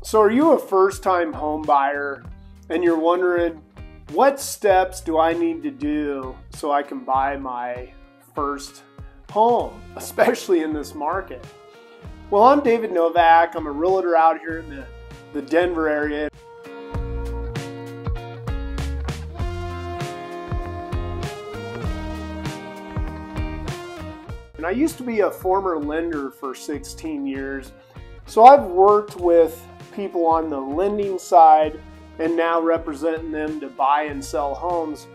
So are you a first-time home buyer and you're wondering, what steps do I need to do so I can buy my first home, especially in this market? Well, I'm David Novak. I'm a realtor out here in the Denver area. And I used to be a former lender for 16 years. So I've worked with people on the lending side and now representing them to buy and sell homes.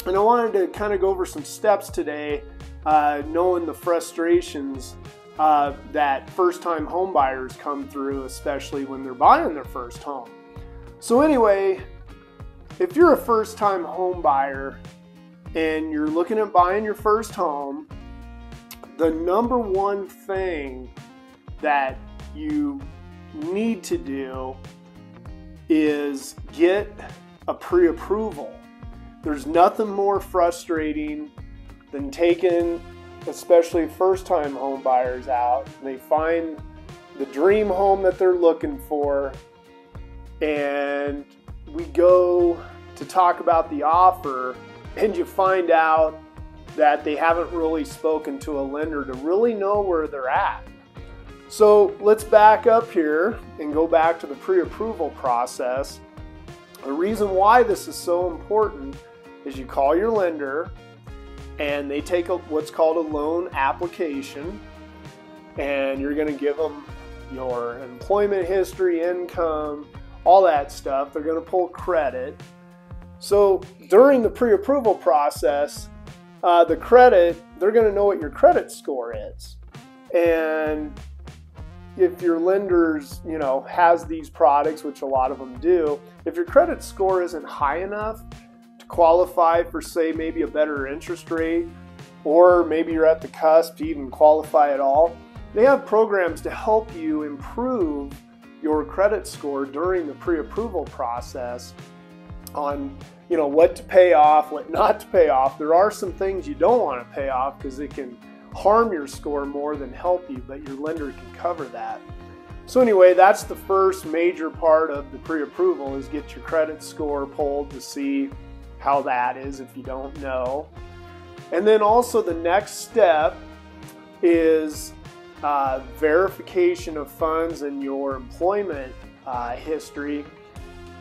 And I wanted to kind of go over some steps today, knowing the frustrations that first-time home buyers come through, especially when they're buying their first home. So anyway, if you're a first-time home buyer and you're looking at buying your first home, the number one thing that you need to do is get a pre-approval. There's nothing more frustrating than taking, especially first-time home buyers out. They find the dream home that they're looking for, and we go to talk about the offer, and you find out that they haven't really spoken to a lender to really know where they're at. So let's back up here and go back to the pre-approval process. The reason why this is so important is you call your lender and they take what's called a loan application, and you're going to give them your employment history, income, all that stuff. They're going to pull credit. So during the pre-approval process, they're going to know what your credit score is. And if your lender's, has these products, which a lot of them do, if your credit score isn't high enough to qualify for, say, maybe a better interest rate, or maybe you're at the cusp to even qualify at all, they have programs to help you improve your credit score during the pre-approval process on, what to pay off, what not to pay off. There are some things you don't want to pay off because it can harm your score more than help you, but your lender can cover that. So anyway, that's the first major part of the pre-approval, is get your credit score pulled to see how that is if you don't know. And then also the next step is verification of funds and your employment history.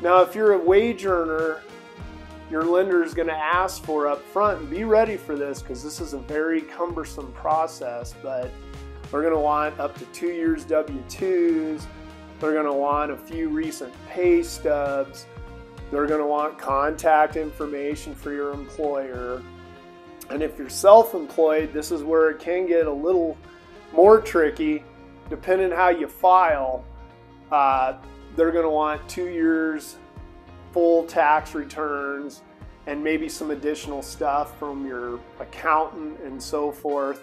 Now, if you're a wage earner, your lender is going to ask for up front, and be ready for this because this is a very cumbersome process, but they're going to want up to 2 years W-2s. They're going to want a few recent pay stubs. They're going to want contact information for your employer. And if you're self-employed, this is where it can get a little more tricky. Depending how you file, they're going to want 2 years full tax returns and maybe some additional stuff from your accountant and so forth.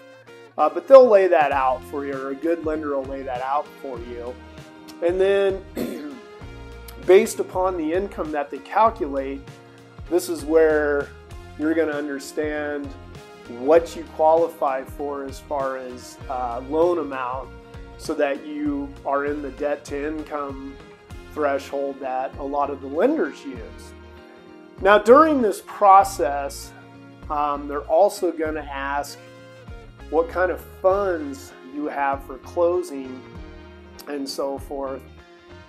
But they'll lay that out for you, or a good lender will lay that out for you. And then based upon the income that they calculate, this is where you're going to understand what you qualify for as far as loan amount, so that you are in the debt to income threshold that a lot of the lenders use. Now, during this process, they're also going to ask what kind of funds you have for closing and so forth.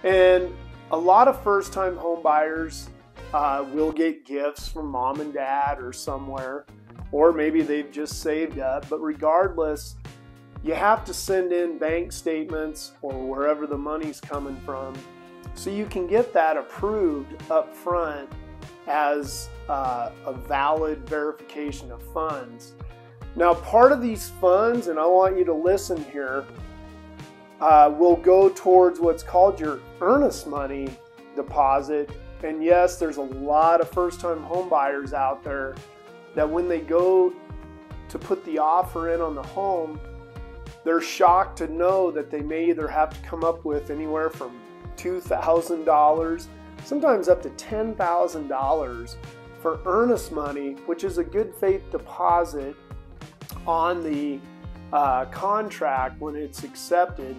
And a lot of first-time home buyers will get gifts from mom and dad or somewhere, or maybe they've just saved up. But regardless, you have to send in bank statements or wherever the money's coming from, so you can get that approved up front as a valid verification of funds. Now, part of these funds, and I want you to listen here, will go towards what's called your earnest money deposit. And yes, there's a lot of first-time home buyers out there that when they go to put the offer in on the home, they're shocked to know that they may either have to come up with anywhere from $2,000, sometimes up to $10,000 for earnest money, which is a good faith deposit on the contract when it's accepted.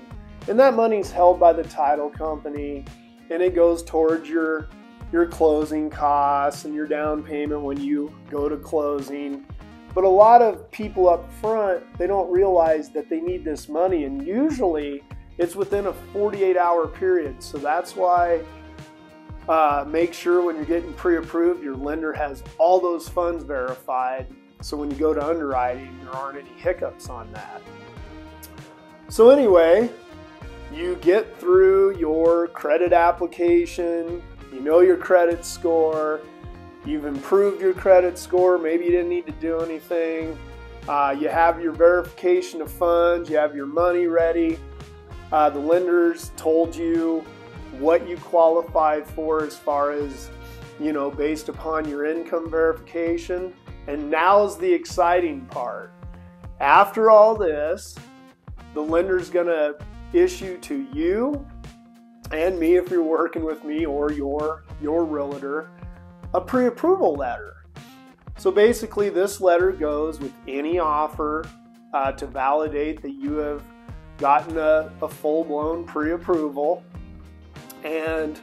and that money's held by the title company, and it goes towards your closing costs and your down payment when you go to closing. But a lot of people up front, they don't realize that they need this money, and usually it's within a 48-hour period. So that's why make sure when you're getting pre-approved, your lender has all those funds verified, so when you go to underwriting, there aren't any hiccups on that. So anyway, you get through your credit application, you know your credit score, you've improved your credit score, maybe you didn't need to do anything, you have your verification of funds, you have your money ready, the lenders told you what you qualified for as far as, you know, based upon your income verification. And now's the exciting part. After all this, the lender's gonna issue to you and me, if you're working with me, or your realtor, a pre-approval letter. So basically this letter goes with any offer to validate that you have gotten a full-blown pre-approval. And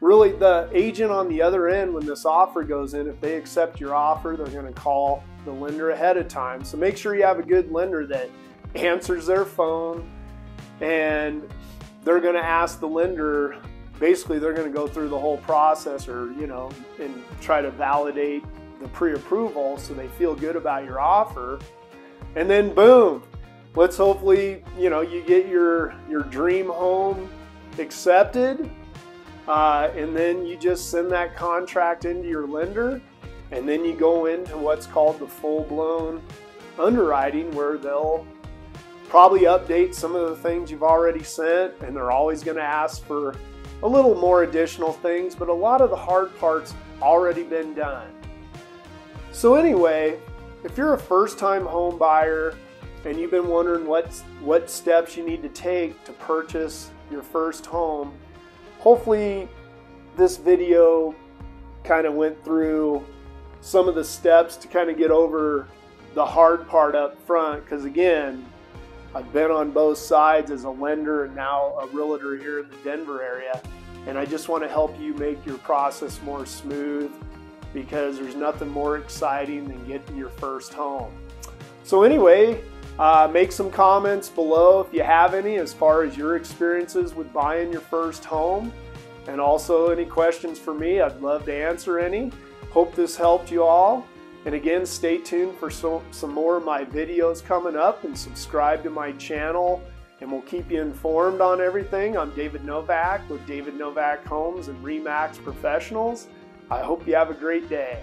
really the agent on the other end, when this offer goes in, if they accept your offer, they're going to call the lender ahead of time. So make sure you have a good lender that answers their phone, and they're going to ask the lender, basically they're going to go through the whole process, or, you know, and try to validate the pre-approval so they feel good about your offer. And then boom, let's hopefully, you know, you get your dream home accepted, and then you just send that contract into your lender, and then you go into what's called the full-blown underwriting, where they'll probably update some of the things you've already sent, and they're always going to ask for a little more additional things, but a lot of the hard parts already been done. So anyway, if you're a first-time home buyer and you've been wondering what steps you need to take to purchase your first home, hopefully this video kind of went through some of the steps to kind of get over the hard part up front, because again, I've been on both sides as a lender and now a realtor here in the Denver area, and I just want to help you make your process more smooth, because there's nothing more exciting than getting your first home. So anyway, make some comments below if you have any, as far as your experiences with buying your first home, and also any questions for me. I'd love to answer any. Hope this helped you all. And again, stay tuned for some more of my videos coming up, and subscribe to my channel, and we'll keep you informed on everything. I'm David Novak with David Novak Homes and RE/MAX Professionals. I hope you have a great day.